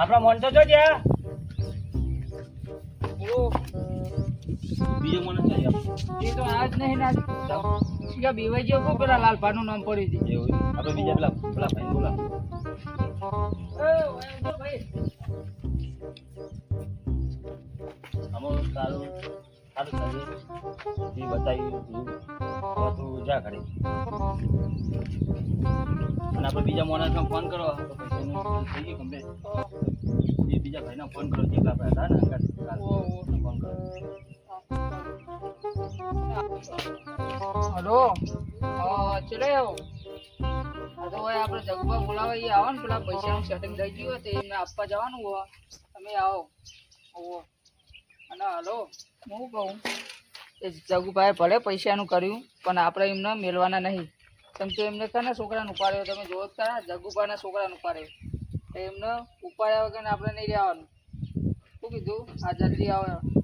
આપણા મોનસો જો છે બીજો મોનસ નહીં એ તો આજ નહીં ના બેવાઈ ગયો કો પેલા લાલભાનું નામ પડી હતી એવું આપણે બીજા પેલા ભાઈ બોલા આમાં સારું સારું એ બતાવ્યું તું જા ઘરે અને આપણે બીજા મોનસને ફોન કરો તો પૈસાનું થઈ ગયું કમ્પ્લીટ એ બીજા ભાઈને ફોન કરો જેટલા આપણે હતા ને ફોન કરો હલો ચલે આ તો ભાઈ આપણે જગવા બોલાવા એ આવો ને પેલા પૈસાનું સેટિંગ થઈ ગયું હોય તો એમને આપવા જવાનું હોય તમે આવો ઓવો અને હલો હું કહું એ જગુભાઈ ભલે પૈસાનું કર્યું પણ આપણે એમને મેળવાના નહીં કેમ કે એમને કને છોકરાને ઉપાડ્યો તમે જોવો જ ખરા જગુભાઈના છોકરાને ઉપાડ્યો તો એમને ઉપાડ્યા વગર આપણે નહીં રહેવાનું શું કીધું આ જલ્દી આવો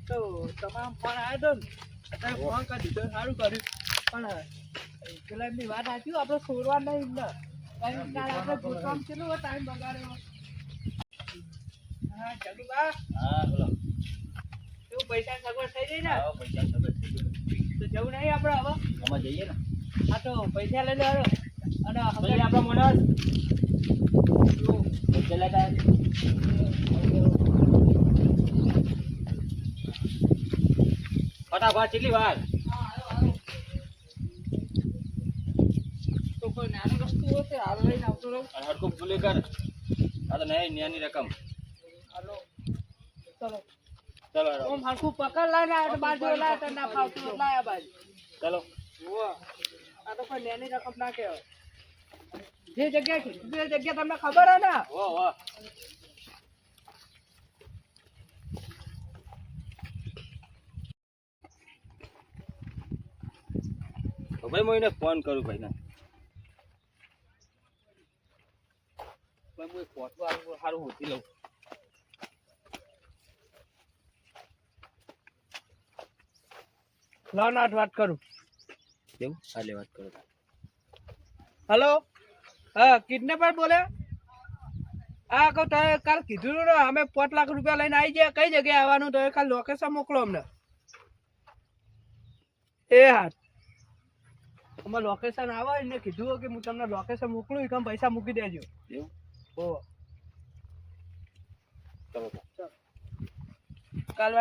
તો તમામ ફોન આવ્યો હતો ને અત્યારે ફોન કરી દીધો સારું કર્યું પણ પેલા એમની વાત સાચી આપણે છોડવા નહીં એમને આપણે ભૂતકામ કેટલું ટાઈમ બગાડ્યો હા જગુબા હા બોલો એવું પૈસા સગવડ થઈ જાય ને પૈસા સગવડ થઈ ગયું તો જવું નહીં આપણે હવે આમાં જઈએ ને હા તો પૈસા લઈ લો અને હવે આપણા મોનસ પૈસા લેતા ફટાફટ કેટલી વાર તો કોઈ નાની વસ્તુ હોય તો હાલ લઈને આવતો રહું અને હડકું ભૂલી કર આ તો નહીં નાની રકમ હાલો ચલો ચલો ઓમ હરખું પકડ લાઈને આ બાજુ લાય તો ના ફાવતું લાયા બાજુ ચલો આ તો કોઈ નાની રકમ ના કહેવાય જે જગ્યાએ કીધું એ જગ્યા તમને ખબર હે ને વાહ ભાઈ હું એને ફોન કરું ભાઈને ભાઈ હું એક ફોટો સારું હોતી લઉં લાવ ના વાત કરું કેવું હાલે વાત કરો હેલો હા કિડનેપર બોલે હા કહું તમે કાલ કીધું ને અમે 5 લાખ રૂપિયા લઈને આવી જાય કઈ જગ્યાએ આવવાનું તો કાલ લોકેશન મોકલો અમને એ હા અમારે લોકેશન આવે એને કીધું કે હું તમને લોકેશન મોકલું એકમ પૈસા મૂકી દેજો એવું ઓ ચલો કાલ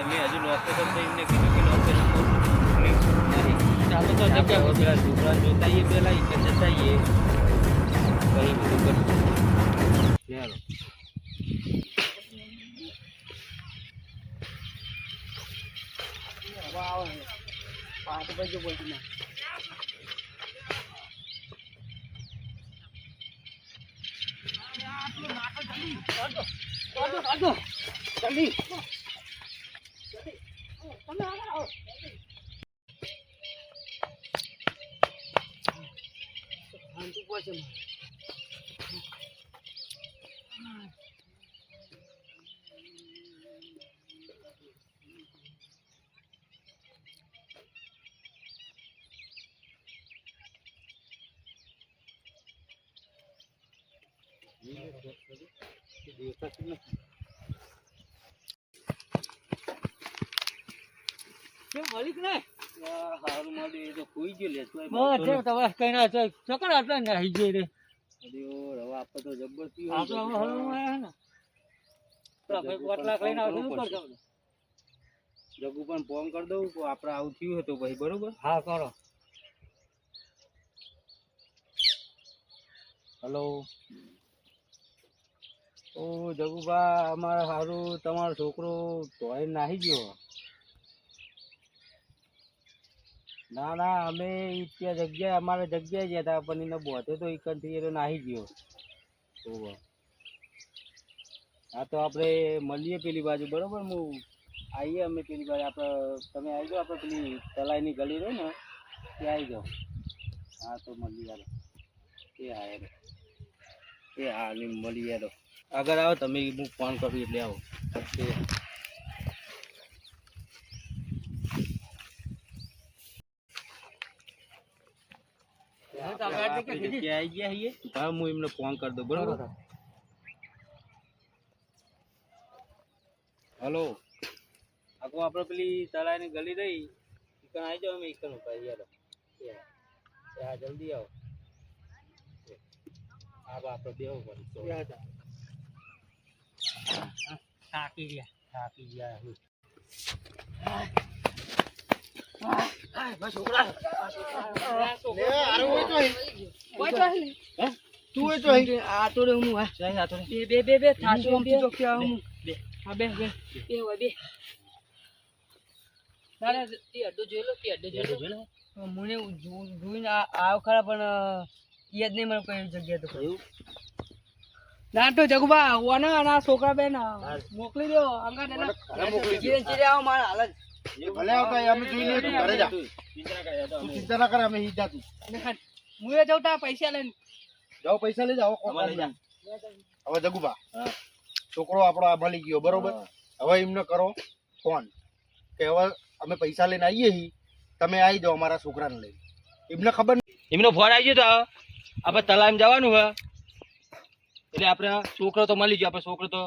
મેં હજુ લોકેશન તો એમને કીધું કે લોકેશન આપણે તો જગ્યા પેલા છોકરા જોતા આવીએ પેલા કે જતાઈએ કઈ બધું કરશું ચાલો પાંચ બાજુ બોલતી ના જલ્દી કેમ મળી કે હારું મળી તો કોઈ ગયો લે તમે કઈ ના ચકર આટલા નાહી જઈ રે હવે આપણે તો જબરથી આપણે હવે હલવું આવ્યા ને તો ભાઈ 5 લાખ લઈને આવશે શું કરજો જગુ પણ ફોન કરી દઉં તો આપણે આવું થયું હતું ભાઈ બરોબર હા કરો હલો ઓ જગુભા અમારે સારું તમારો છોકરો ધોઈ નાહી ગયો ના ના અમે ત્યાં જગ્યાએ અમારે જગ્યાએ ગયા હતા પણ એને બોધે તો એકથી એ નાહી ગયો હા તો આપણે મળીએ પેલી બાજુ બરોબર હું આવીએ અમે પેલી બાજુ આપણે તમે આવી જાઓ આપણે પેલી તલાઈની ગલી રહી ને ત્યાં આવી જાઓ હા તો મળીએ યાર એ હા યાર એ હા મળી યાર આગળ આવો તમે હું ફોન કરું એટલે આવો આપણે જગ્યાએ આવી ગયા છીએ. હા, હું એમને ફોન કરી દઉં બરોબર. હલો, આખું આપણે પેલી તળાવની ગલી રહી ઈકણ આવી જાઓ. અમે ઈકણ ઉભા યાર. હા, જલ્દી આવો. હા, આપણે બેહવું પડે. થાકી ગયા હું. છોકરા તું એ તો અહીં આતો રે હું હા જઈ આતો રે. બે થાશો આમ તો કે હું હા બે હોય બે તારે તે અડ્ડો જોઈ લો મને જોઈને આવ ખરા પણ યાદ નહીં મને કઈ જગ્યા તો એવું ના તો જગુબા ઓના અને આ છોકરા બેન મોકલી દો અંગા મોકલી દો. ચીરે આવો મારા હાલ જ ભલે આવતા હોય, અમે જોઈ લઈએ, તું ઘરે જા. તું ચિંતા ના કરે, અમે ઈ જા તું. હું એ જઉં તા પૈસા લઈને જાઓ પૈસા લઈ જાઓ. અમારે જા. હવે જગુભા હા. છોકરો આપણો આ મળી ગયો બરોબર. હવે એમને કરો ફોન કે હવે અમે પૈસા લઈને આવીએ છીએ, તમે આવી જાઓ અમારા છોકરાને લઈને. એમને ખબર એમનો ફોન આવી ગયો તો આપણે તલામ જવાનું હે એટલે આપણે છોકરો તો મળી ગયો. આપણે છોકરો તો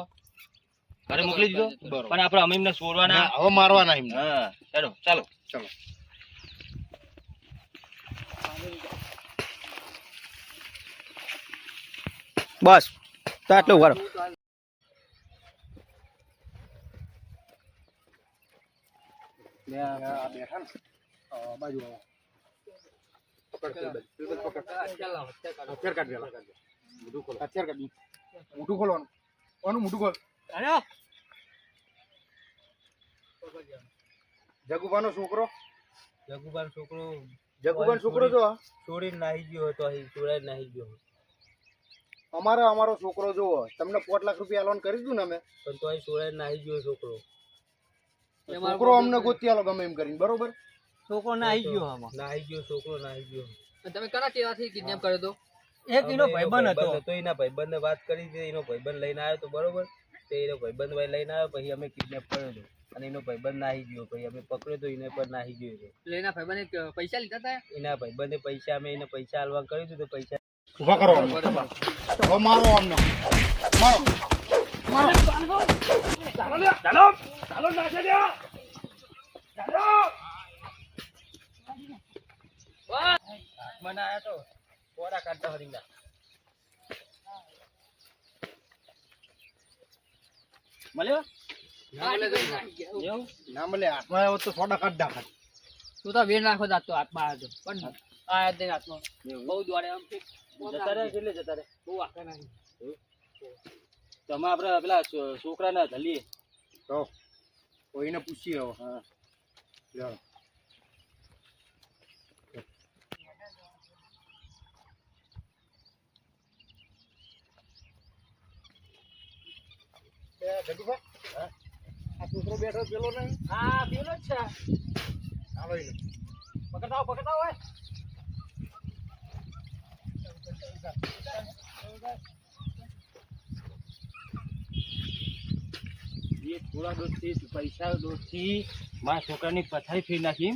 ઘરે મોકલી દીધો પણ આપણે અમે એમને છોડવાના. હવે મારવાના એમને. હા, ચાલો ચાલો ચલો. બસ તો આટલું કરો. બેઠા ને બાજુ આવો. પકડ હથિયાર કાઢ પેલા. મોઢું ખોલો. હથિયાર કાઢ. મોઢું ખોલવાનું. કોનું મોઢું ખોલ. જગુભાનો છોકરો. જગુબાન છોકરો જગુભાનો છોકરો જો છોડીને નાહી ગયો હતો. અહીં છોડાઈ નાહી ગયો અમારો છોકરો જોવો. તમને 5 લાખ રૂપિયા એલોન કરી દીધું ને અમે, પણ તો અહીં છોડાઈ નાહી ગયો છોકરો. છોકરો અમને ગોતી આલો ગમે એમ કરીને બરોબર. છોકરો નાહી ગયો આમાં. નાહી ગયો છોકરો નાહી ગયો. તમે કરા કેવાથી કિડનેપ કર્યો તો એક એનો ભાઈબંધ હતો તો એના ભાઈબંધને વાત કરી છે. એનો ભાઈબંધ લઈને આવ્યો તો બરોબર. તે એનો ભાઈબંધ ભાઈ લઈને આવ્યો પછી અમે કિડનેપ કર્યો હતો અને એનો ભાઈબંધ નાહી ગયો. પછી અમે પકડ્યો તો એને પર નાહી ગયો હતો. લેના ભાઈબંધે પૈસા લીધા હતા એના ભાઈબંધે પૈસા અમે એને પૈસા આલવા કર્યું હતું તો પૈસા ઉભા કરો અમને. હવે મારો અમને મારો. મને આયા તો થોડા કાઢતા હરીંગા. મળ્યો એવું ના મળે હાથમાં આવ્યો તો સોડા કાઢ નાખે. તું તો વેર નાખો જાતો હાથમાં આવ્યો તો પણ આ દે હાથમાં બહુ દોડે આમ જતા રહ્યા કેટલે જતા રહ્યા. બહુ આખા નાખી તમે આપણે પેલા છોકરાને ધલીએ તો કોઈને પૂછીએ હવે. હા ચાલો. જગુભા, આ છોકરો બેઠો પેલો નહીં. હા પેલો જ છે ચાલો એને. પકડતા હોય એ થોડા દોસ્તી પૈસા દોસ્તી મારા છોકરાની પથારી ફેરી નાખી.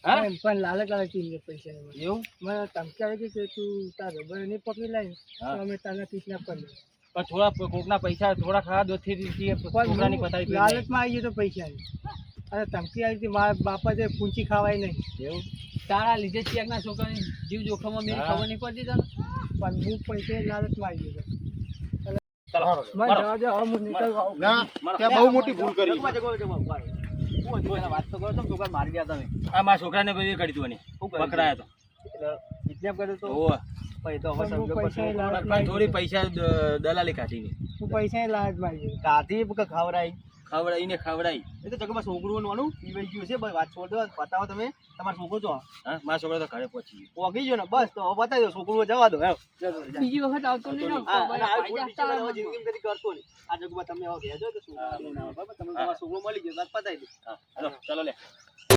હા પણ લાલચ આવે પૈસા એવું મને ધમકી આવી કે તું તાર રબર નહીં પકડી લાવી હા. તો અમે તને કિડનેપ કરી પણ થોડા કોકના પૈસા થોડા ખરા દોસ્તી છોકરાની પથારી ફેરી નાખી. લાલચમાં આવી ગયો તો પૈસા અરે ધમકી આવી હતી મારા બાપા જે પૂંચી ખાવાય નહીં એવું તારા લીધે ચેકના છોકરાની જીવ જોખમમાં મેરી હા. ખબર નહીં પડતી તને પણ હું પૈસે લાલચમાં આવી ગયો ચાલો મને જવા દે હવે હું નીકળવા આવું. ના ત્યાં બહુ મોટી ભૂલ કરી. વાત તો કરો છોકરા મારી ગયા તમે. આ મારા છોકરાને બધું કરી દીધું પકડાયા તો કિડનેપ કર્યો તો ઓહ પછી તો હવે સમજો પછી પણ થોડી પૈસા દલાલી કાઢીને હું પૈસા લાલચમાં આવી ગયો કાઢી ખવડાવીને ખવડાવી. એ તો જગમાં છોકરું નોનું પીવાઈ ગયું છે. બસ વાત છોડ દો. બતાવો તમે તમારો છોકરો છો. હા મારા છોકરો તો ઘરે પહોંચી ગયો. પહોંચી ગયો ને બસ તો બતાવી દો. છોકરું જવા દો. બીજી વખત આવતો નહીં ને જિંદગી કદી કરતો નહીં. આ જગમાં તમે આવો કહેજો કે છોકરો તમને તમારો છોકરો મળી ગયો. પતાવી દો. ચાલો લે.